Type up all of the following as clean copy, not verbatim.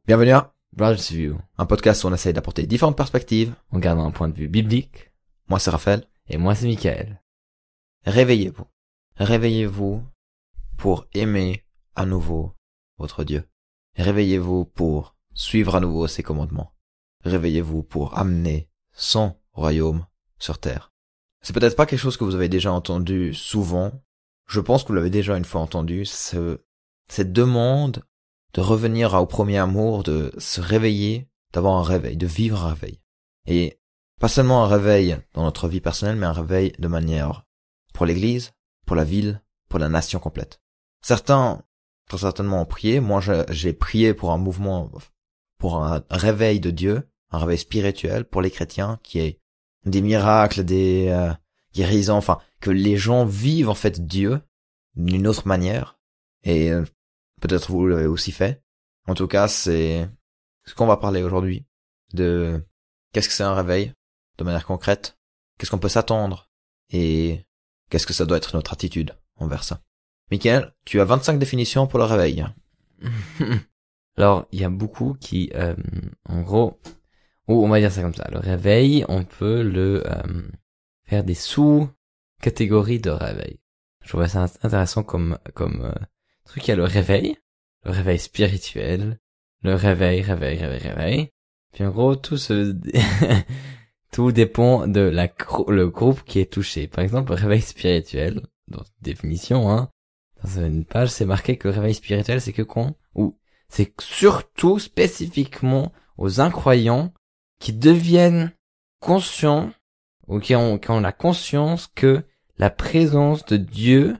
Bienvenue à Brothers View, un podcast où on essaye d'apporter différentes perspectives. en gardant un point de vue biblique, Moi c'est Raphaël. et moi c'est Michael. Réveillez-vous. Réveillez-vous pour aimer à nouveau votre Dieu. Réveillez-vous pour suivre à nouveau ses commandements. Réveillez-vous pour amener son royaume sur terre. C'est peut-être pas quelque chose que vous avez déjà entendu souvent. Je pense que vous l'avez déjà une fois entendu. Cette demande de revenir au premier amour, de se réveiller, d'avoir un réveil, de vivre un réveil. Et pas seulement un réveil dans notre vie personnelle, mais un réveil de manière pour l'église, pour la ville, pour la nation complète. Certains, très certainement, ont prié. Moi, j'ai prié pour un mouvement, pour un réveil de Dieu, un réveil spirituel pour les chrétiens, qui est des miracles, des guérisons, enfin, que les gens vivent en fait Dieu d'une autre manière. Et peut-être vous l'avez aussi fait. En tout cas, c'est ce qu'on va parler aujourd'hui, de qu'est-ce que c'est un réveil, de manière concrète, qu'est-ce qu'on peut s'attendre, et qu'est-ce que ça doit être notre attitude envers ça. Michael, tu as 25 définitions pour le réveil. Alors, il y a beaucoup qui, en gros, ou on va dire ça comme ça, le réveil, on peut le faire des sous-catégories de réveil. Je trouvais ça intéressant comme truc. Il y a le réveil spirituel, le réveil. Puis en gros, tout tout dépend de le groupe qui est touché. Par exemple, le réveil spirituel, dans définition, dans une page, c'est marqué que le réveil spirituel, c'est surtout spécifiquement aux incroyants qui deviennent conscients ou qui ont la conscience que la présence de Dieu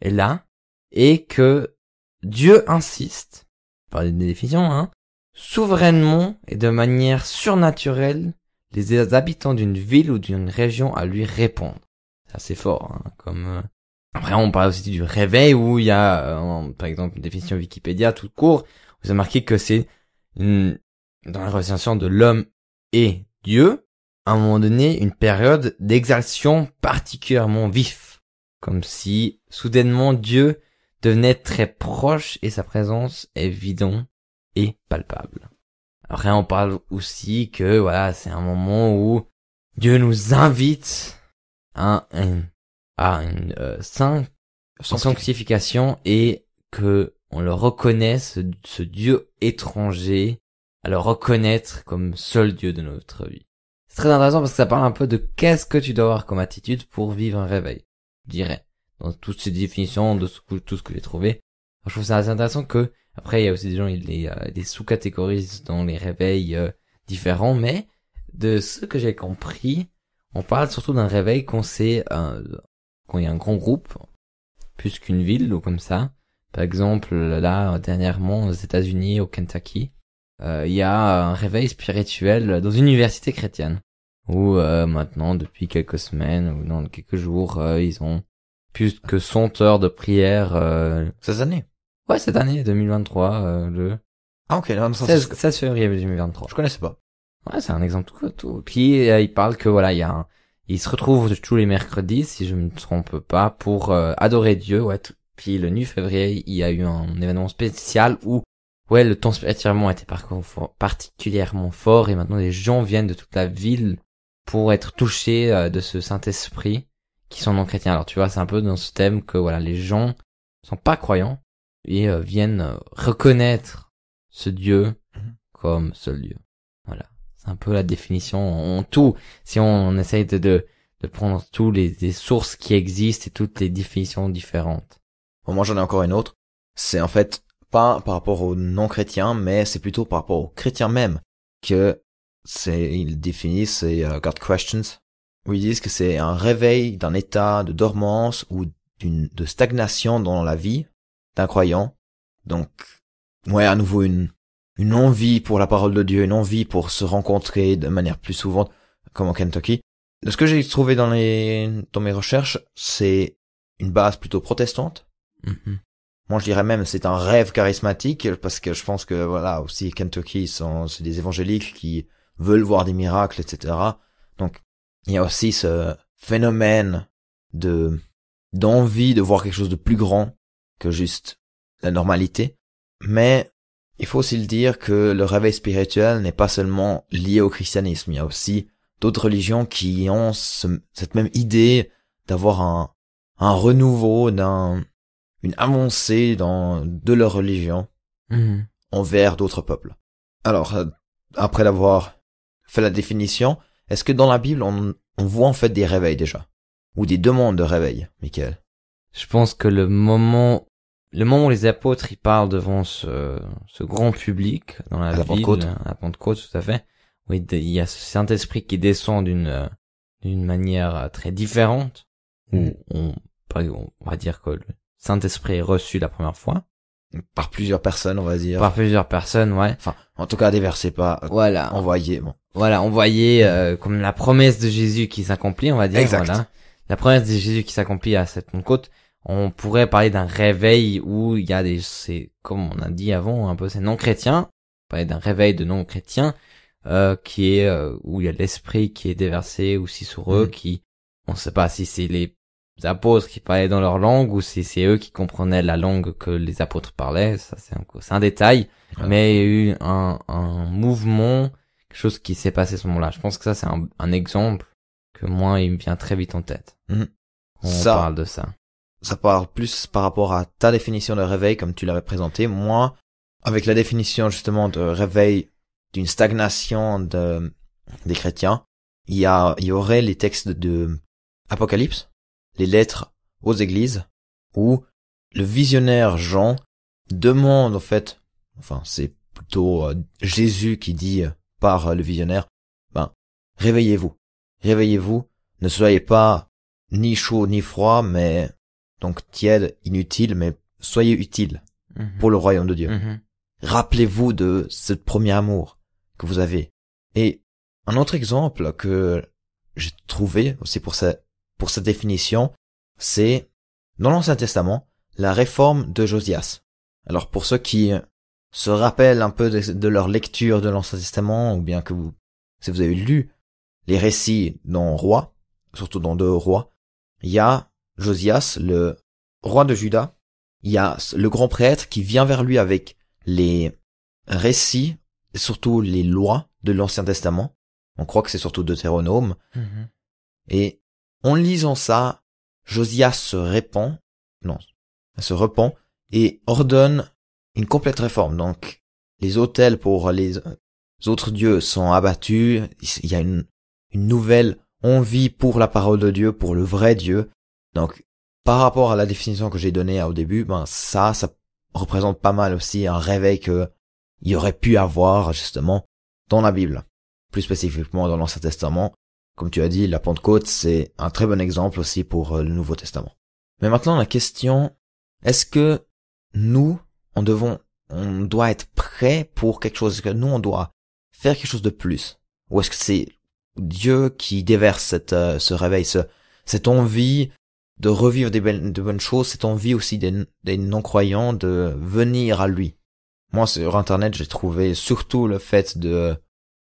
est là et que Dieu insiste, par une définition, souverainement et de manière surnaturelle, les habitants d'une ville ou d'une région à lui répondre. C'est assez fort, Après, on parle aussi du réveil où il y a, par exemple, une définition Wikipédia tout court, où c'est marqué que c'est dans la relation de l'homme et Dieu, à un moment donné, une période d'exaltation particulièrement vif. Comme si, soudainement, Dieu devenait très proche et sa présence évidente et palpable. Après, on parle aussi que, c'est un moment où Dieu nous invite à une sanctification et que on le reconnaisse, ce Dieu étranger, à le reconnaître comme seul Dieu de notre vie. C'est très intéressant parce que ça parle un peu de qu'est-ce que tu dois avoir comme attitude pour vivre un réveil, je dirais. Dans toutes ces définitions, de tout ce que j'ai trouvé. Alors, je trouve ça assez intéressant que, après, il y a aussi des gens, des sous-catégories dans les réveils différents, mais de ce que j'ai compris, on parle surtout d'un réveil quand il y a un grand groupe, plus qu'une ville ou comme ça. Par exemple, là, dernièrement, aux États-Unis, au Kentucky, il y a un réveil spirituel dans une université chrétienne, où maintenant, depuis quelques semaines ou dans quelques jours, ils ont plus que 100 heures de prière. Cette année? Ouais, cette année, 2023, Ah ok, non, ça, 16 février 2023. je connaissais pas. Ouais, c'est un exemple tout. Puis il parle que il se retrouve tous les mercredis, si je me trompe pas, pour adorer Dieu. Ouais. Puis le 9 février, il y a eu un événement spécial où le temps spirituellement était particulièrement fort et maintenant les gens viennent de toute la ville pour être touchés de ce Saint-Esprit qui sont non chrétiens. Alors tu vois, c'est un peu dans ce thème que les gens sont pas croyants et viennent reconnaître ce Dieu comme seul Dieu. Voilà. C'est un peu la définition en tout. Si on essaye de prendre tous les sources qui existent et toutes les définitions différentes. Bon, moi j'en ai encore une autre. C'est en fait pas par rapport aux non-chrétiens, mais c'est plutôt par rapport aux chrétiens même que ils définissent God Questions, où ils disent que c'est un réveil d'un état de dormance ou de stagnation dans la vie d'un croyant. Donc, à nouveau une envie pour la parole de Dieu, une envie pour se rencontrer de manière plus souvent, comme au Kentucky. De ce que j'ai trouvé dans mes recherches, c'est une base plutôt protestante. Mm-hmm. Moi, je dirais même c'est un rêve charismatique, parce que je pense que aussi Kentucky c'est des évangéliques qui veulent voir des miracles, etc. Donc, il y a aussi ce phénomène d'envie de voir quelque chose de plus grand que juste la normalité. Mais il faut aussi le dire que le réveil spirituel n'est pas seulement lié au christianisme. Il y a aussi d'autres religions qui ont cette même idée d'avoir un renouveau, une avancée de leur religion envers d'autres peuples. Alors, après l'avoir fait la définition, est-ce que dans la Bible, on voit en fait des réveils déjà? Ou des demandes de réveil, Michael? Je pense que le moment où les apôtres ils parlent devant ce grand public dans la ville, à la Pentecôte, tout à fait, oui, il y a ce Saint-Esprit qui descend d'une manière très différente, où on va dire que le Saint-Esprit est reçu la première fois. Par plusieurs personnes, on va dire. Par plusieurs personnes, ouais. Enfin, en tout cas, des versets pas voilà. Envoyés, bon. Voilà, envoyé comme la promesse de Jésus qui s'accomplit, on va dire. Exact. Voilà. La promesse de Jésus qui s'accomplit à cette Pentecôte. On pourrait parler d'un réveil où il y a c'est comme on a dit avant, un peu c'est non-chrétien. Parler d'un réveil de non-chrétiens, qui est, où il y a l'esprit qui est déversé aussi sur eux, qui, on sait pas si c'est les apôtres qui parlaient dans leur langue ou si c'est eux qui comprenaient la langue que les apôtres parlaient. Ça, c'est un détail. Ouais. Mais il y a eu un mouvement, quelque chose qui s'est passé à ce moment-là. Je pense que ça, c'est un exemple que moi, il me vient très vite en tête. On parle de ça. Ça parle plus par rapport à ta définition de réveil comme tu l'avais présenté. Moi, avec la définition justement de réveil d'une stagnation des chrétiens, il y aurait les textes de Apocalypse, les lettres aux églises, où le visionnaire Jean demande en fait, enfin c'est plutôt Jésus qui dit par le visionnaire, réveillez-vous, ne soyez pas ni chaud ni froid, mais donc tiède, inutile, mais soyez utile pour le royaume de Dieu. Rappelez-vous de ce premier amour que vous avez. Et un autre exemple que j'ai trouvé aussi pour cette définition, c'est dans l'Ancien Testament, la réforme de Josias. Alors pour ceux qui se rappellent un peu de leur lecture de l'Ancien Testament, ou bien si vous avez lu les récits dans Rois, surtout dans 2 Rois, il y a Josias, le roi de Juda, il y a le grand prêtre qui vient vers lui avec les récits, et surtout les lois de l'Ancien Testament. On croit que c'est surtout Deutéronome. Et en lisant ça, Josias se repent et ordonne une complète réforme. Donc, les autels pour les autres dieux sont abattus. Il y a une nouvelle envie pour la parole de Dieu, pour le vrai Dieu. Donc, par rapport à la définition que j'ai donnée au début, ça représente pas mal aussi un réveil que il y aurait pu avoir, justement, dans la Bible. Plus spécifiquement dans l'Ancien Testament. Comme tu as dit, la Pentecôte, c'est un très bon exemple aussi pour le Nouveau Testament. Mais maintenant, la question, est-ce que nous, on doit être prêt pour quelque chose, est-ce que nous, on doit faire quelque chose de plus? Ou est-ce que c'est Dieu qui déverse ce réveil, cette envie de revivre de bonnes choses, cette envie aussi des non-croyants de venir à lui? Moi, sur Internet, j'ai trouvé surtout le fait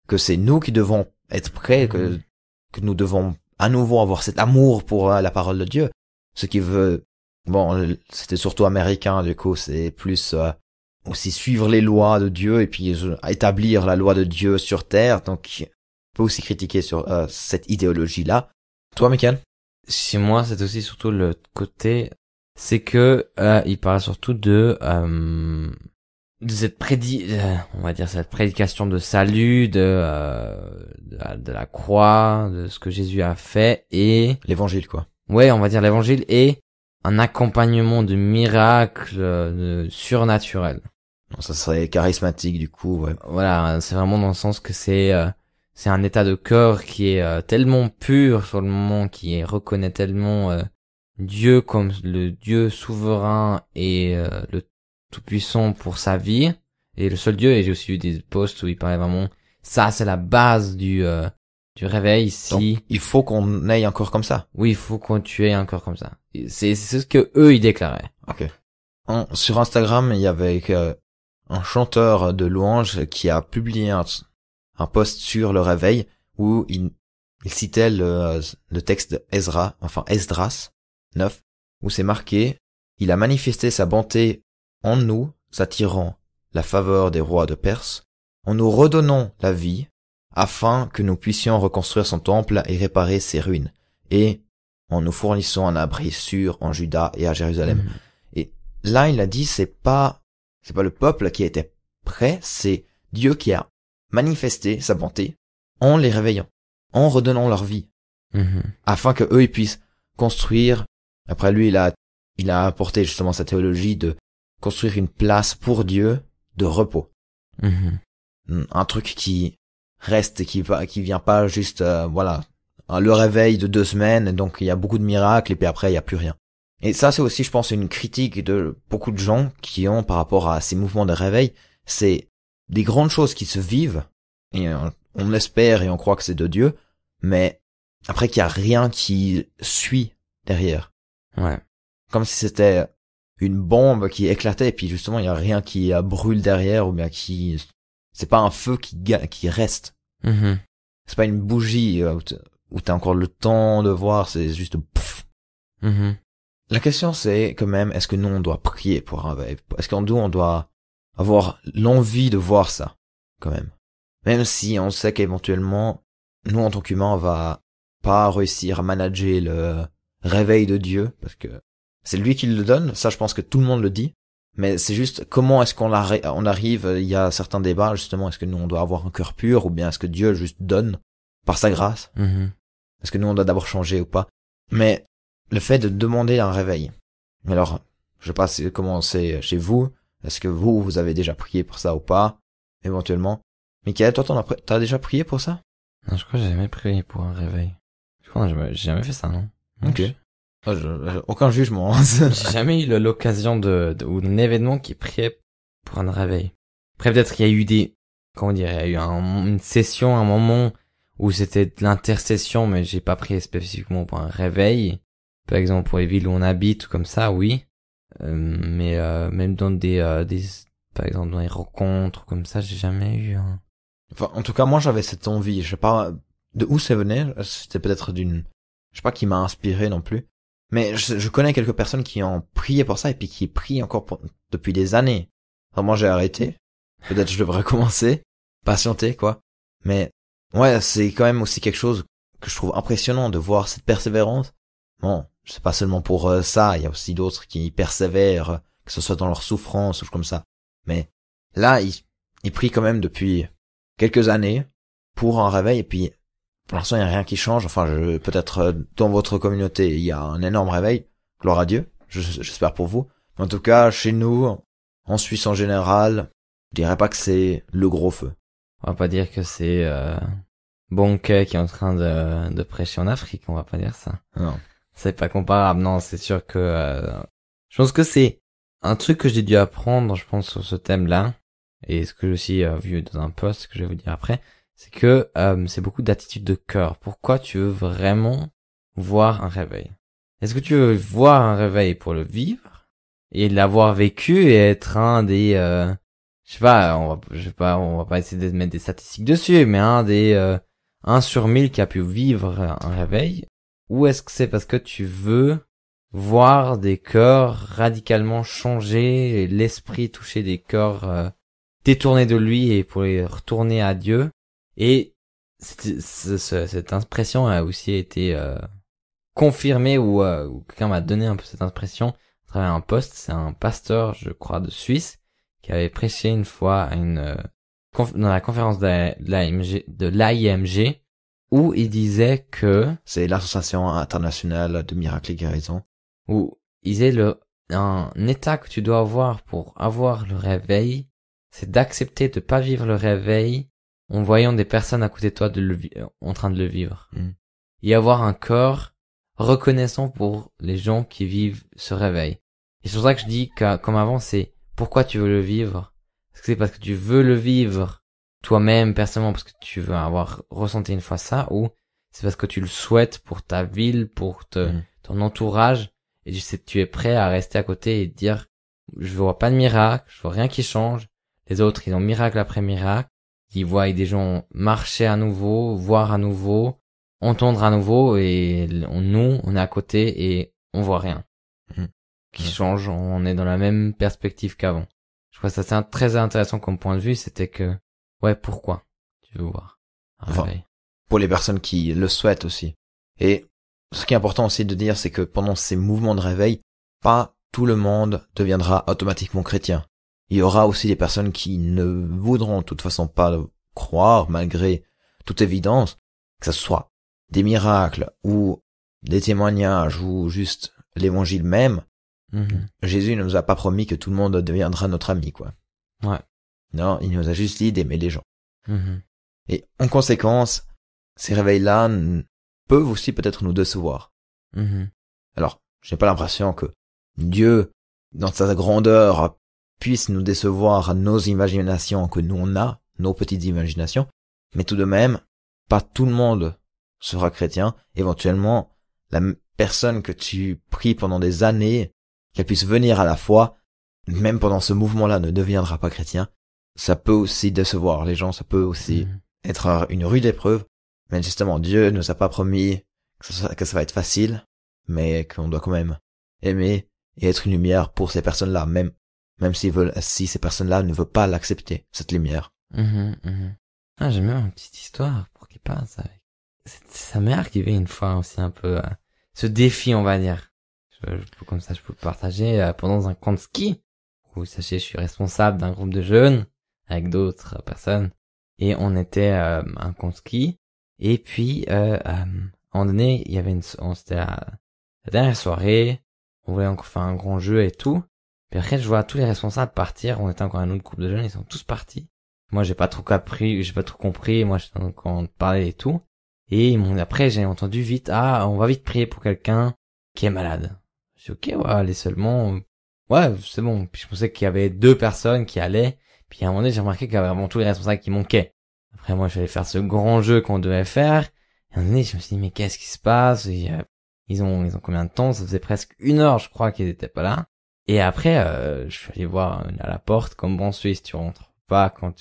que c'est nous qui devons être prêts, que nous devons à nouveau avoir cet amour pour la parole de Dieu. Ce qui veut, c'était surtout américain, du coup, c'est plus aussi suivre les lois de Dieu et puis établir la loi de Dieu sur terre. Donc, on peut aussi critiquer sur cette idéologie-là. Toi, Michael? Chez moi, c'est aussi surtout le côté, c'est que il parle surtout de cette on va dire cette prédication de salut, de la croix, de ce que Jésus a fait et l'évangile, quoi. Ouais, on va dire l'évangile et un accompagnement de miracles surnaturels. Ça serait charismatique, du coup, ouais. Voilà, c'est vraiment dans le sens que c'est un état de cœur qui est tellement pur sur le moment, qui reconnaît tellement Dieu comme le Dieu souverain et le tout-puissant pour sa vie, et le seul Dieu, et j'ai aussi eu des posts où il parlait vraiment, ça c'est la base du réveil ici. Donc, il faut qu'on aille un corps comme ça. Oui, il faut qu'on ait un corps comme ça. C'est ce que eux ils déclaraient. Ok. Sur Instagram, il y avait un chanteur de louanges qui a publié un post sur le réveil où il citait le texte de Esdras 9, où c'est marqué, il a manifesté sa bonté en nous, s'attirant la faveur des rois de Perse, en nous redonnant la vie, afin que nous puissions reconstruire son temple et réparer ses ruines, et en nous fournissant un abri sûr en Juda et à Jérusalem. Et là, il a dit, c'est pas le peuple qui était prêt, c'est Dieu qui a manifesté sa bonté en les réveillant, en redonnant leur vie, afin que eux ils puissent construire. Après lui, il a apporté justement sa théologie de construire une place pour Dieu de repos, un truc qui reste et qui vient pas juste voilà, le réveil de 2 semaines, donc il y a beaucoup de miracles et puis après il y a plus rien. Et ça c'est aussi, je pense, une critique de beaucoup de gens qui ont par rapport à ces mouvements de réveil. C'est des grandes choses qui se vivent et on l'espère et on croit que c'est de Dieu, mais après qu'il y a rien qui suit derrière. Ouais. Comme si c'était une bombe qui éclatait et puis justement il y a rien qui brûle derrière, ou bien c'est pas un feu qui reste. C'est pas une bougie où t'as encore le temps de voir, c'est juste pff. La question c'est quand même, est-ce que nous on doit prier pour un réveil? Est-ce que nous on doit avoir l'envie de voir ça quand même? Même si on sait qu'éventuellement nous en tant qu'humains on va pas réussir à manager le réveil de Dieu, parce que c'est lui qui le donne, ça je pense que tout le monde le dit, mais c'est juste comment est-ce qu'on arrive, il y a certains débats justement, est-ce que nous on doit avoir un cœur pur, ou bien est-ce que Dieu juste donne par sa grâce? Est-ce que nous on doit d'abord changer ou pas? Mais le fait de demander un réveil, alors je sais pas comment c'est chez vous, est-ce que vous avez déjà prié pour ça ou pas, éventuellement. Mickaël, toi t'as déjà prié pour ça? Non, je crois que j'ai jamais prié pour un réveil. Je crois que j'ai jamais fait ça, non? Ok. Aucun jugement. J'ai jamais eu l'occasion ou un événement qui priait pour un réveil. Après, peut-être qu'il y a eu il y a eu une session, un moment où c'était de l'intercession, mais j'ai pas prié spécifiquement pour un réveil. Par exemple, pour les villes où on habite, ou comme ça, oui. Mais même dans par exemple, dans les rencontres, comme ça, j'ai jamais eu un... Enfin, en tout cas, moi, j'avais cette envie. Je sais pas de où ça venait. C'était peut-être je sais pas, qui m'a inspiré non plus. Mais je connais quelques personnes qui ont prié pour ça et puis qui prient encore depuis des années. Alors moi, j'ai arrêté. Peut-être je devrais commencer. Patienter, quoi. Mais, ouais, c'est quand même aussi quelque chose que je trouve impressionnant de voir cette persévérance. Bon, c'est pas seulement pour ça. Il y a aussi d'autres qui persévèrent, que ce soit dans leur souffrance ou comme ça. Mais, là, ils prient quand même depuis quelques années pour un réveil, et puis pour l'instant il n'y a rien qui change. Enfin, peut-être dans votre communauté il y a un énorme réveil, gloire à Dieu, j'espère pour vous. En tout cas, chez nous, en Suisse en général, je dirais pas que c'est le gros feu. On va pas dire que c'est Bonquet qui est en train de prêcher en Afrique, on va pas dire ça. Non. C'est pas comparable, non, c'est sûr que... je pense que c'est un truc que j'ai dû apprendre, je pense, sur ce thème-là, et ce que j'ai aussi vu dans un post que je vais vous dire après, c'est que c'est beaucoup d'attitude de cœur. Pourquoi tu veux vraiment voir un réveil? Est-ce que tu veux voir un réveil pour le vivre et l'avoir vécu et être un des je sais pas, on va pas essayer de mettre des statistiques dessus, mais un des 1 sur 1000 qui a pu vivre un réveil? Ou est-ce que c'est parce que tu veux voir des cœurs radicalement changer, et l'esprit toucher des cœurs détournés de lui et pour les retourner à Dieu? Et cette impression a aussi été confirmée, ou quelqu'un m'a donné un peu cette impression à travers un post. C'est un pasteur, je crois, de Suisse, qui avait prêché une fois à dans la conférence de l'AIMG, où il disait que... C'est l'Association internationale de miracles et guérisons. Où il disait un état que tu dois avoir pour avoir le réveil, c'est d'accepter de pas vivre le réveil en voyant des personnes à côté de toi en train de le vivre. Et avoir un corps reconnaissant pour les gens qui vivent ce réveil. Et c'est pour ça que je dis que, comme avant, c'est pourquoi tu veux le vivre? Est-ce que c'est parce que tu veux le vivre toi-même, personnellement, parce que tu veux avoir ressenti une fois ça, ou c'est parce que tu le souhaites pour ta ville, pour ton entourage, et tu es prêt à rester à côté et te dire, je vois pas de miracle, je vois rien qui change. Les autres, ils ont miracle après miracle. Ils voient des gens marcher à nouveau, voir à nouveau, entendre à nouveau, et nous, on est à côté et on voit rien. Qui change, on est dans la même perspective qu'avant. Je crois que ça c'est très intéressant comme point de vue, c'était que, ouais, pourquoi tu veux voir un Enfin, réveil? pour les personnes qui le souhaitent aussi. Et ce qui est important aussi de dire, c'est que pendant ces mouvements de réveil, pas tout le monde deviendra automatiquement chrétien. Il y aura aussi des personnes qui ne voudront de toute façon pas croire, malgré toute évidence, que ce soit des miracles ou des témoignages ou juste l'évangile même. Mhm. Jésus ne nous a pas promis que tout le monde deviendra notre ami, quoi. Ouais. Non, il nous a juste dit d'aimer les gens. Mhm. Et en conséquence, ces réveils-là peuvent aussi peut-être nous décevoir. Mhm. Alors, j'ai pas l'impression que Dieu, dans sa grandeur, puisse nous décevoir à nos imaginations que nous on a, nos petites imaginations, mais tout de même, pas tout le monde sera chrétien. Éventuellement, la personne que tu pries pendant des années, qu'elle puisse venir à la foi, même pendant ce mouvement-là, ne deviendra pas chrétien. Ça peut aussi décevoir les gens, ça peut aussi être une rude épreuve. Mais justement, Dieu nous a pas promis que ça va être facile, mais qu'on doit quand même aimer et être une lumière pour ces personnes-là, même si ces personnes-là ne veulent pas l'accepter, cette lumière. Mhm. Mhm. Ah, j'aime bien une petite histoire pour qu'il passe avec. Ça m'est arrivé une fois aussi un peu ce défi, on va dire. Comme ça, je peux partager pendant un camp de ski. Où, sachez, je suis responsable d'un groupe de jeunes avec d'autres personnes. Et on était un camp de ski. Et puis, à un moment donné, il y avait c'était la dernière soirée. On voulait encore faire un grand jeu et tout. Puis après, je vois tous les responsables partir. On était encore un autre groupe de jeunes, ils sont tous partis. Moi, j'ai pas trop compris. Moi, j'étais encore parler et tout. Et après, j'ai entendu vite, on va vite prier pour quelqu'un qui est malade. Je dis, ok, ouais, allez seulement. Ouais, c'est bon. Puis je pensais qu'il y avait 2 personnes qui allaient. Puis à un moment donné, j'ai remarqué qu'il y avait vraiment tous les responsables qui manquaient. Après, moi, je suis allé faire ce grand jeu qu'on devait faire. Et à un moment donné, je me suis dit, mais qu'est-ce qui se passe? Et, ils ont combien de temps? Ça faisait presque 1 heure, je crois, qu'ils étaient pas là. Et après, je suis allé voir à la porte, comme bon Suisse, tu rentres pas quand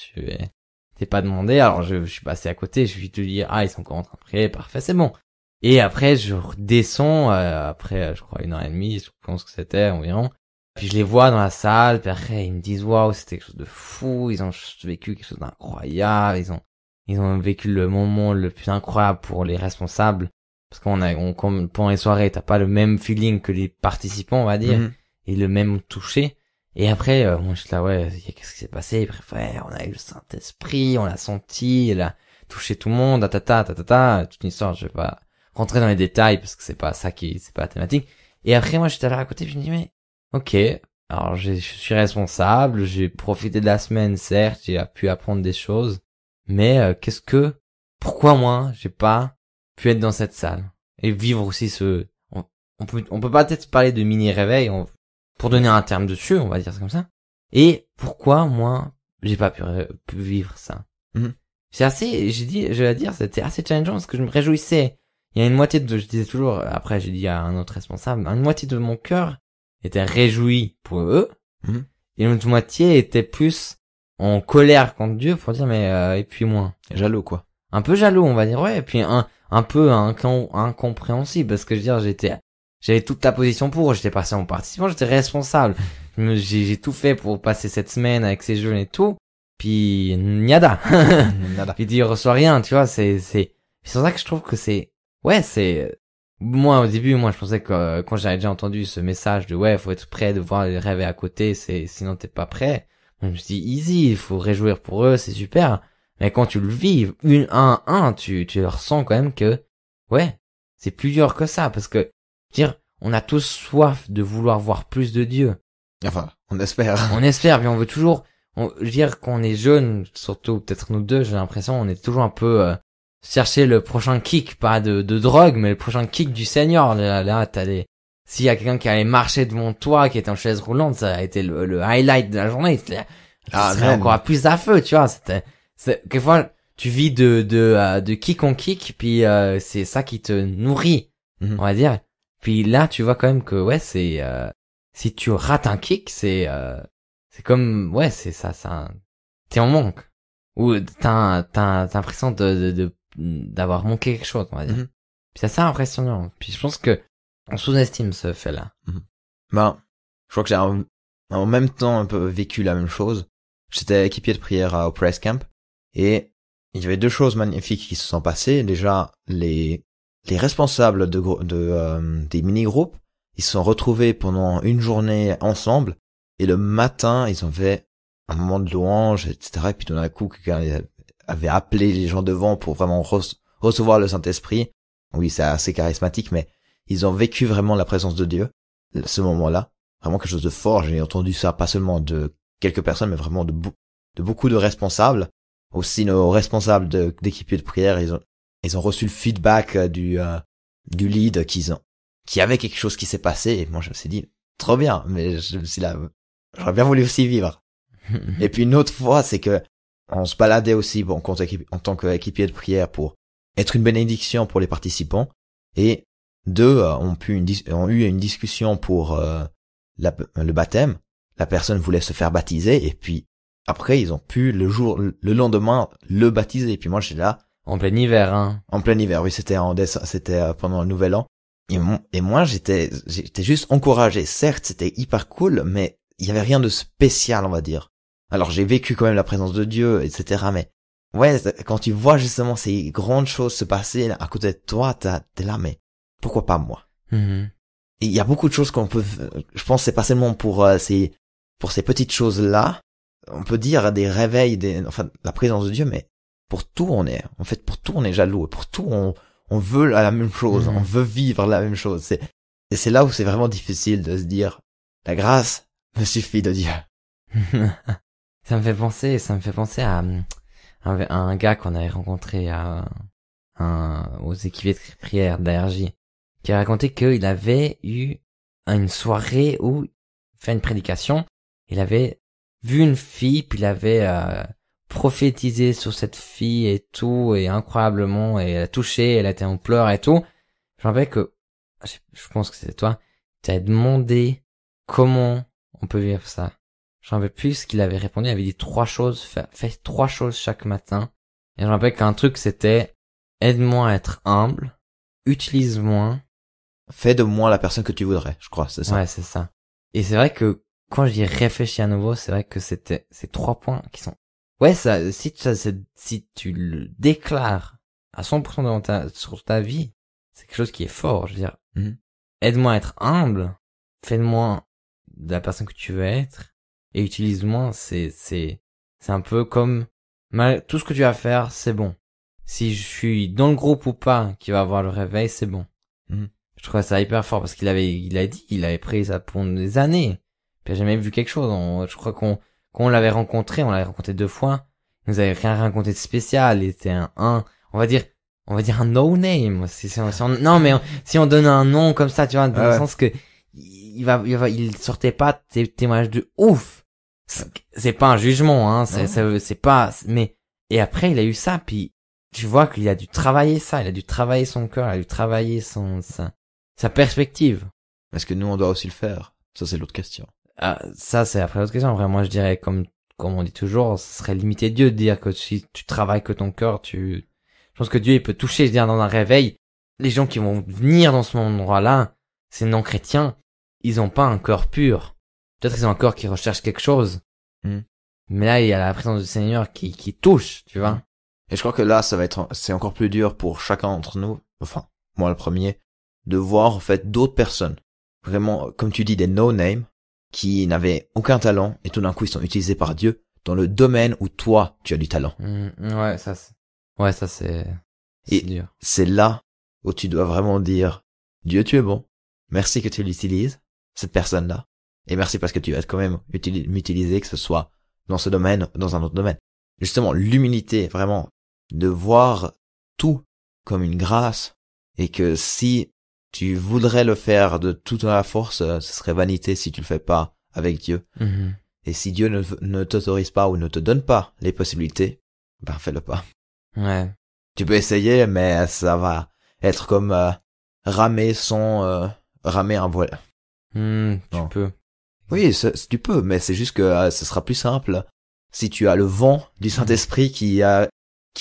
t'es pas demandé. Alors je suis passé à côté, je suis te dire, ils sont encore en train de prier, parfait, c'est bon. Et après, je redescends, après, je crois 1h30, je pense que c'était environ. Puis je les vois dans la salle, puis après, ils me disent, waouh, c'était quelque chose de fou, ils ont vécu quelque chose d'incroyable, ils ont vécu le moment le plus incroyable pour les responsables. Parce comme pendant les soirées, t'as pas le même feeling que les participants, on va dire. Mhm. Et le même toucher. Et après, moi, je suis là, ouais, qu'est-ce qui s'est passé? Bref, ouais, on a eu le Saint-Esprit, on l'a senti, il a touché tout le monde, toute une histoire, je vais pas rentrer dans les détails parce que c'est pas la thématique. Et après, moi, j'étais là à côté, je me dis, mais, ok, alors je suis responsable, j'ai profité de la semaine, certes, j'ai pu apprendre des choses, mais pourquoi moi, j'ai pas pu être dans cette salle? Et vivre aussi on peut pas peut-être parler de mini-réveil, pour donner un terme dessus, on va dire ça comme ça. Et pourquoi moi, j'ai pas pu vivre ça? Mhm. C'est assez, je vais dire, c'était assez challengeant parce que je me réjouissais. Il y a une moitié je disais toujours, après j'ai dit à un autre responsable, une moitié de mon cœur était réjoui pour eux, Mhm. et l'autre moitié était plus en colère contre Dieu pour dire, mais et puis moi. Jaloux, quoi. Un peu jaloux, on va dire, ouais, et puis un peu incompréhensible parce que je veux dire, j'avais toute la position pour, j'étais passé en participant, j'étais responsable. J'ai tout fait pour passer cette semaine avec ces jeunes et tout. Puis, nada. Nada. Puis il reçoit rien, tu vois, c'est pour ça que je trouve que moi, au début, je pensais que quand j'avais déjà entendu ce message de ouais, faut être prêt de voir les rêves à côté, sinon t'es pas prêt. Moi, je me suis dit, easy, il faut réjouir pour eux, c'est super. Mais quand tu le vis, tu le ressens quand même que, ouais, c'est plus dur que ça, parce que, dire, on a tous soif de vouloir voir plus de Dieu. Enfin, on espère. On espère, puis on veut toujours, je veux dire, quand on est jeune, surtout peut-être nous deux, j'ai l'impression, on est toujours un peu chercher le prochain kick, pas de drogue, mais le prochain kick du Seigneur. Là, s'il y a quelqu'un qui allait marcher devant toi, qui était en chaise roulante, ça a été le highlight de la journée. C'est encore plus à feu, tu vois. Quelquefois, tu vis de kick en kick, puis c'est ça qui te nourrit, on va dire. Puis là, tu vois quand même que ouais, si tu rates un kick, c'est comme ouais, c'est ça, t'es en manque ou t'as l'impression d'avoir manqué quelque chose, on va dire. Puis c'est assez impressionnant. Puis je pense que on sous-estime ce fait-là. Ben, je crois que j'ai en même temps un peu vécu la même chose. J'étais équipier de prière au Praise Camp et il y avait deux choses magnifiques qui se sont passées. Déjà, les responsables des mini-groupes, ils se sont retrouvés pendant une journée ensemble et le matin, ils ont fait un moment de louange, etc. Et puis tout d'un coup, quelqu'un avait appelé les gens devant pour vraiment recevoir le Saint-Esprit. Oui, c'est assez charismatique, mais ils ont vécu vraiment la présence de Dieu, ce moment-là. Vraiment quelque chose de fort. J'ai entendu ça pas seulement de quelques personnes, mais vraiment de beaucoup de responsables. Aussi nos responsables d'équipiers de prière, ils ont reçu le feedback du lead qu'il y avait quelque chose qui s'est passé. Et moi, je me suis dit, trop bien, mais je me suis là, j'aurais bien voulu aussi vivre. Et puis une autre fois, c'est que on se baladait aussi, en tant qu'équipier de prière pour être une bénédiction pour les participants. Et deux ont eu une discussion pour le baptême. La personne voulait se faire baptiser et puis après ils ont pu le lendemain le baptiser. Et puis moi j'étais là. En plein hiver, hein. En plein hiver, oui, c'était pendant le Nouvel An. Et moi j'étais juste encouragé. Certes, c'était hyper cool, mais il y avait rien de spécial, on va dire. Alors j'ai vécu quand même la présence de Dieu, etc. Mais ouais, quand tu vois justement ces grandes choses se passer à côté de toi, t'es là, mais pourquoi pas moi? Mm-hmm. Et il y a beaucoup de choses je pense que c'est pas seulement pour ces petites choses-là. On peut dire des réveils, la présence de Dieu, mais pour tout on est jaloux. Pour tout on veut la même chose. Mm-hmm. On veut vivre la même chose. Et c'est là où c'est vraiment difficile de se dire, la grâce me suffit de Dieu. Ça me fait penser à un gars qu'on avait rencontré aux équipiers de prière d'ARJ, qui a raconté qu'il avait eu une soirée où il fait une prédication, il avait vu une fille, puis il avait prophétisé sur cette fille et tout, et incroyablement, et elle a touché, elle était en pleurs et tout. Je me rappelle que, je pense que c'était toi, tu as demandé comment on peut vivre ça. Je me rappelle plus ce qu'il avait répondu, il avait dit 3 choses, fais 3 choses chaque matin. Et je me rappelle qu'un truc c'était, aide-moi à être humble, utilise-moi. Fais de moi la personne que tu voudrais, je crois, c'est ça. Ouais, c'est ça. Et c'est vrai que, quand j'y réfléchis à nouveau, c'est vrai que c'était ces 3 points qui sont, ouais, si tu le déclares à 100% sur ta vie, c'est quelque chose qui est fort, je veux dire. Mm-hmm. Aide-moi à être humble, fais de moi de la personne que tu veux être. Et utilise-moi, c'est un peu comme, tout ce que tu vas faire, c'est bon. Si je suis dans le groupe ou pas, qui va avoir le réveil, c'est bon. Mm. Je trouvais ça hyper fort parce qu'il avait pris ça pour des années. Puis j'ai jamais vu quelque chose. Je crois qu'on l'avait rencontré 2 fois. Il nous avait rien raconté de spécial. Il était on va dire un no name. Si on donne un nom comme ça, tu vois, dans le sens que, il sortait pas des témoignages de ouf. C'est pas un jugement, hein, c'est pas, mais, et après, il a eu ça, puis, tu vois qu'il a dû travailler ça, il a dû travailler son cœur, il a dû travailler sa perspective. Est-ce que nous, on doit aussi le faire? Ça, c'est l'autre question. Ah, ça, c'est après l'autre question. Vraiment, moi, je dirais, comme on dit toujours, ce serait limiter Dieu de dire que si tu travailles que ton cœur, je pense que Dieu, il peut toucher, je veux dire, dans un réveil. Les gens qui vont venir dans ce endroit-là, ces non-chrétiens, ils ont pas un cœur pur. Peut-être qu'ils ont un corps qui recherche quelque chose. Mais là, il y a la présence du Seigneur qui touche, tu vois. Et je crois que là, c'est encore plus dur pour chacun d'entre nous, enfin, moi le premier, de voir, en fait, d'autres personnes. Vraiment, comme tu dis, des no-name, qui n'avaient aucun talent, et tout d'un coup, ils sont utilisés par Dieu dans le domaine où toi, tu as du talent. Ouais, ça c'est dur. C'est là où tu dois vraiment dire, Dieu, tu es bon. Merci que tu l'utilises, cette personne-là. Et merci parce que tu vas quand même m'utiliser, que ce soit dans ce domaine, dans un autre domaine. Justement, l'humilité, vraiment, de voir tout comme une grâce, et que si tu voudrais le faire de toute la force, ce serait vanité si tu le fais pas avec Dieu. Mm-hmm. Et si Dieu ne t'autorise pas ou ne te donne pas les possibilités, ben fais-le pas. Ouais. Tu peux essayer, mais ça va être comme ramer un voile. Tu peux. Oui, tu peux, mais c'est juste que ce sera plus simple si tu as le vent du Saint-Esprit qui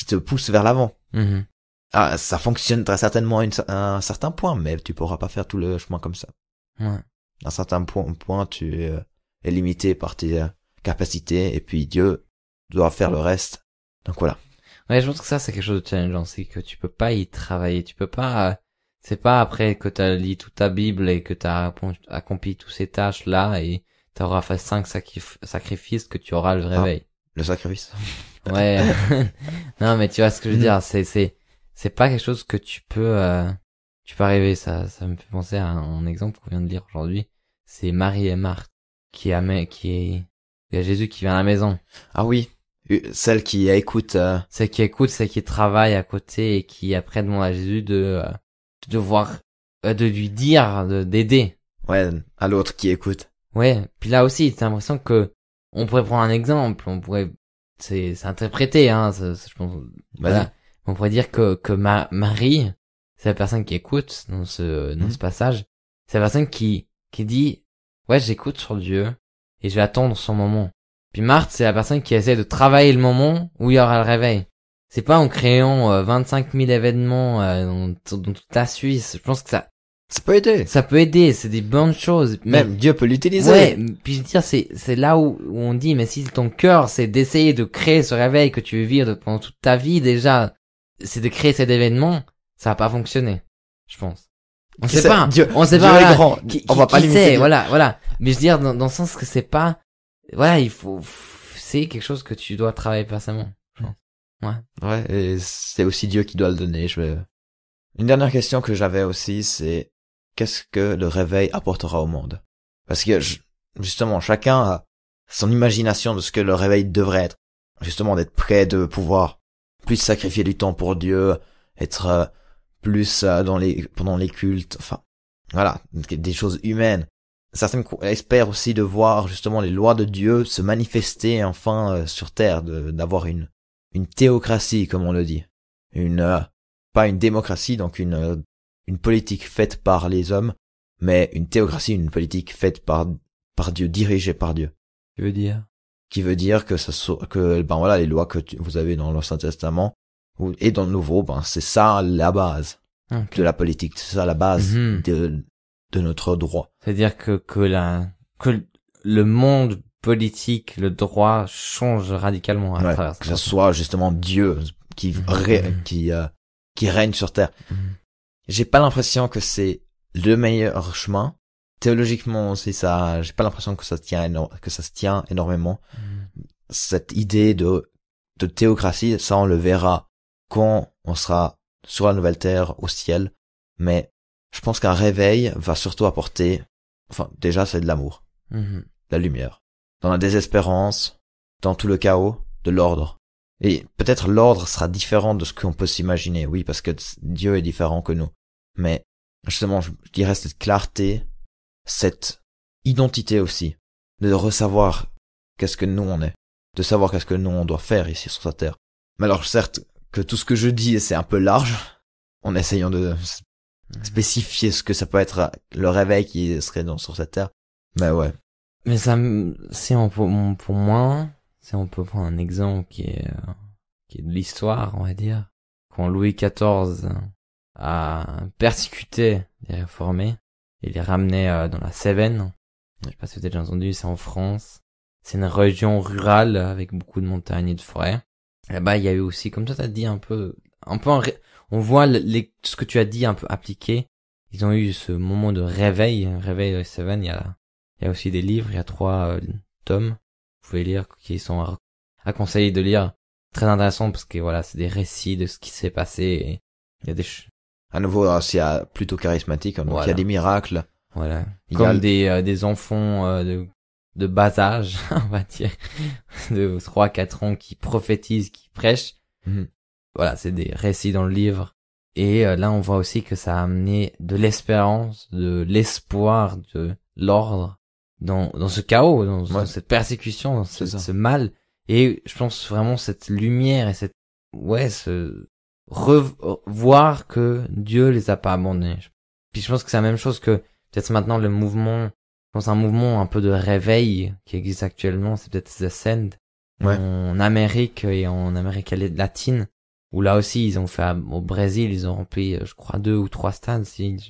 te pousse vers l'avant. Mm-hmm. Ah, ça fonctionne très certainement à un certain point, mais tu pourras pas faire tout le chemin comme ça. Ouais. À un certain point, tu est limité par tes capacités, et puis Dieu doit faire le reste. Donc voilà. Ouais, je pense que ça, c'est quelque chose de challengeant. C'est que tu peux pas y travailler. Tu peux pas, c'est pas après que t'as lu toute ta Bible et que t'as accompli toutes ces tâches-là et t'auras fait 5 sacrifices que tu auras le réveil. Le sacrifice. Ouais. Non, mais tu vois ce que je veux dire. C'est pas quelque chose que tu peux arriver. Ça me fait penser à un exemple qu'on vient de lire aujourd'hui. C'est Marie et Marthe il y a Jésus qui vient à la maison. Ah oui. Celle qui écoute, Celle qui travaille à côté et qui après demande à Jésus de lui dire, d'aider. ouais, à l'autre qui écoute. Ouais. Puis là aussi, t'as l'impression que on pourrait prendre un exemple, c'est interprété, hein, je pense, voilà. On pourrait dire que Marie, c'est la personne qui écoute dans ce passage. C'est la personne qui dit, ouais, j'écoute sur Dieu et je vais attendre son moment. Puis Marthe, c'est la personne qui essaie de travailler le moment où il y aura le réveil. C'est pas en créant 25 000 événements dans toute la Suisse. Je pense que ça peut aider. Ça peut aider, c'est des bonnes choses. Même Dieu peut l'utiliser. Ouais, puis je veux dire, c'est là où on dit, mais si ton cœur, c'est d'essayer de créer ce réveil que tu veux vivre pendant toute ta vie déjà, c'est de créer cet événement, ça va pas fonctionner, je pense. On sait pas. On sait pas. Voilà, grand. On va pas limiter. Voilà. Mais je veux dire, dans le sens que c'est pas, voilà, c'est quelque chose que tu dois travailler personnellement, je pense. Ouais. Ouais, et c'est aussi Dieu qui doit le donner. Une dernière question que j'avais aussi, c'est qu'est-ce que le réveil apportera au monde? Parce que justement, chacun a son imagination de ce que le réveil devrait être. Justement, d'être prêt, de pouvoir plus sacrifier du temps pour Dieu, être plus pendant les cultes, enfin, voilà, des choses humaines. Certains espèrent aussi de voir justement les lois de Dieu se manifester enfin sur terre, d'avoir une théocratie, comme on le dit. Pas une démocratie, donc une politique faite par les hommes, mais une théocratie, une politique faite par Dieu, dirigée par Dieu. Tu veux dire? Qui veut dire que voilà, les lois que vous avez dans l'Ancien Testament et dans le Nouveau, c'est ça la base de la politique, c'est ça la base de notre droit. C'est-à-dire que le monde politique, le droit change radicalement à travers ça. Que ce soit justement Dieu qui règne sur terre. J'ai pas l'impression que c'est le meilleur chemin. Théologiquement aussi, j'ai pas l'impression que ça se tient énormément. Cette idée de théocratie, ça on le verra quand on sera sur la nouvelle terre, au ciel. Mais je pense qu'un réveil va surtout apporter, déjà c'est de l'amour, la lumière. Dans la désespérance, dans tout le chaos, de l'ordre. Et peut-être l'ordre sera différent de ce qu'on peut s'imaginer, oui, parce que Dieu est différent que nous. Mais justement, je dirais cette clarté, cette identité aussi, de ressavoir qu'est-ce que nous on est, de savoir qu'est-ce que nous on doit faire ici sur cette terre. Mais alors certes, que tout ce que je dis c'est un peu large, en essayant de spécifier ce que ça peut être le réveil qui serait sur cette terre. Mais ouais. Mais pour moi, si on peut prendre un exemple qui est de l'histoire, on va dire, quand Louis XIV a persécuté les réformés et les ramenait dans la Cévennes. Je sais pas si vous avez déjà entendu, c'est en France. C'est une région rurale avec beaucoup de montagnes et de forêts. Là-bas, il y a eu aussi, comme toi t'as dit, on voit ce que tu as dit un peu appliqué. Ils ont eu ce moment de réveil de la Cévennes. Il y a aussi des livres, il y a 3 tomes. Vous pouvez lire, qui sont à conseiller de lire. Très intéressant parce que voilà, c'est des récits de ce qui s'est passé et il y a à nouveau, c'est plutôt charismatique, donc il y a des miracles. Voilà. Comme des enfants de bas âge, on va dire, de 3-4 ans qui prophétisent, qui prêchent. Voilà, c'est des récits dans le livre. Et là, on voit aussi que ça a amené de l'espérance, de l'espoir, de l'ordre dans ce chaos, dans cette persécution, dans ce mal. Et je pense vraiment cette lumière et voir que Dieu les a pas abandonnés. Puis je pense que c'est la même chose que peut-être maintenant le mouvement, je pense un mouvement un peu de réveil qui existe actuellement, c'est peut-être The Ascend en Amérique et en Amérique latine, où là aussi ils ont fait au Brésil, ils ont rempli je crois 2 ou 3 stades, il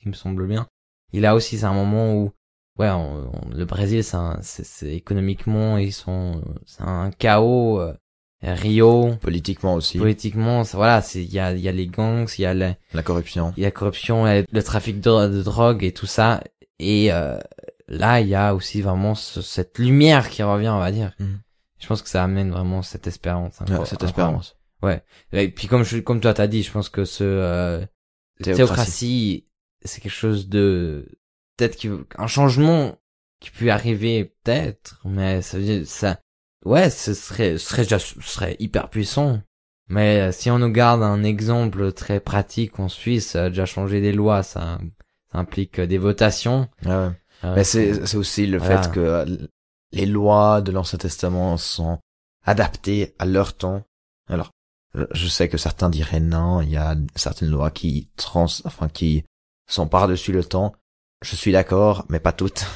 me semble bien. Et là aussi c'est un moment où le Brésil, c'est économiquement, c'est un chaos. Rio, Politiquement aussi. politiquement, voilà, il y a les gangs, il y a La corruption. il y a corruption, il y a le trafic de drogue et tout ça. Et là, il y a aussi vraiment cette lumière qui revient, on va dire. Je pense que ça amène vraiment cette espérance. Cette espérance. Ouais. Et puis comme toi t'as dit, je pense que théocratie, c'est quelque chose de peut-être un changement qui peut arriver peut-être, mais ça veut dire ouais, ce serait hyper puissant. Mais si on nous garde un exemple très pratique en Suisse, déjà changer des lois, ça implique des votations. Ouais. Mais c'est aussi le fait que les lois de l'Ancien Testament sont adaptées à leur temps. Alors, je sais que certains diraient non, il y a certaines lois qui sont par-dessus le temps. Je suis d'accord, mais pas toutes.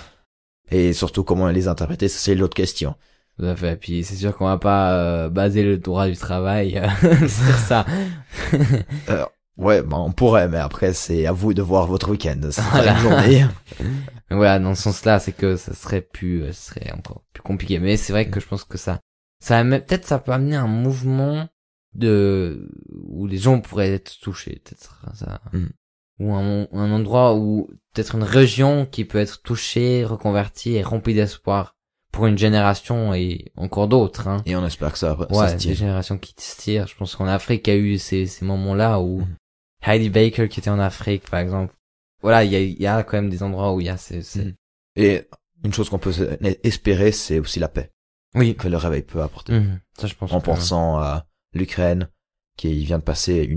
Et surtout comment les interpréter, c'est l'autre question. Tout à fait. Puis c'est sûr qu'on va pas baser le droit du travail sur ça. Ouais, on pourrait, mais après c'est à vous de voir votre week-end. Ça sera une journée. Voilà, dans ce sens-là, c'est que ça serait encore plus compliqué. Mais c'est vrai que je pense que peut-être ça peut amener un mouvement où les gens pourraient être touchés, peut-être ça. Ou un endroit où peut-être une région qui peut être touchée, reconvertie et remplie d'espoir. Pour une génération et encore d'autres, hein. Et on espère que ça se tire. Des générations qui se tirent. Je pense qu'en Afrique, il y a eu ces moments-là où Heidi Baker qui était en Afrique, par exemple. Voilà, il y a quand même des endroits où il y a Et une chose qu'on peut espérer, c'est aussi la paix. Oui. Que le réveil peut apporter. Ça, je pense. En pensant à l'Ukraine, qui vient de passer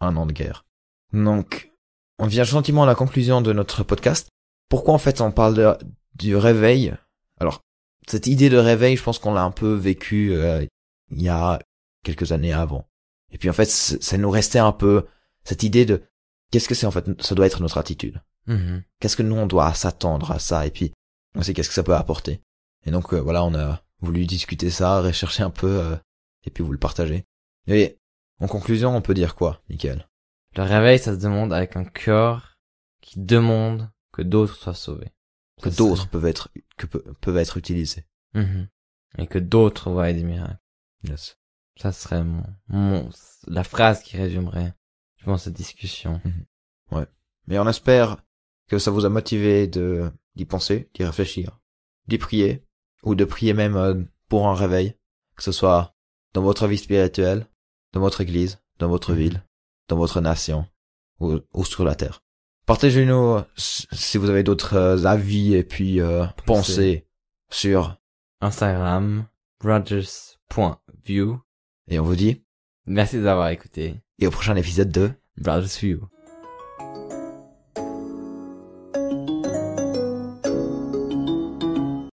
un an de guerre. Donc, on vient gentiment à la conclusion de notre podcast. Pourquoi en fait on parle du réveil? Alors, cette idée de réveil, je pense qu'on l'a un peu vécu il y a quelques années avant. Et puis en fait, ça nous restait un peu cette idée de qu'est-ce que c'est en fait, ça doit être notre attitude. Qu'est-ce que nous on doit s'attendre à ça, et puis aussi qu'est-ce que ça peut apporter. Et donc voilà, on a voulu discuter ça, rechercher un peu, et puis vous le partager. Et en conclusion, on peut dire quoi, Mickaël? Le réveil, ça se demande avec un cœur qui demande que d'autres soient sauvés. Que d'autres peuvent être utilisés. Et que d'autres voient des miracles. Yes. Ça serait la phrase qui résumerait, je pense, cette discussion. Ouais. Mais on espère que ça vous a motivé d'y penser, d'y réfléchir, d'y prier, ou de prier même pour un réveil, que ce soit dans votre vie spirituelle, dans votre église, dans votre ville, dans votre nation, ou sur la terre. Partagez-nous si vous avez d'autres avis et puis pensées sur Instagram, brothers.view. Et on vous dit merci d'avoir écouté. Et au prochain épisode de Brothers View.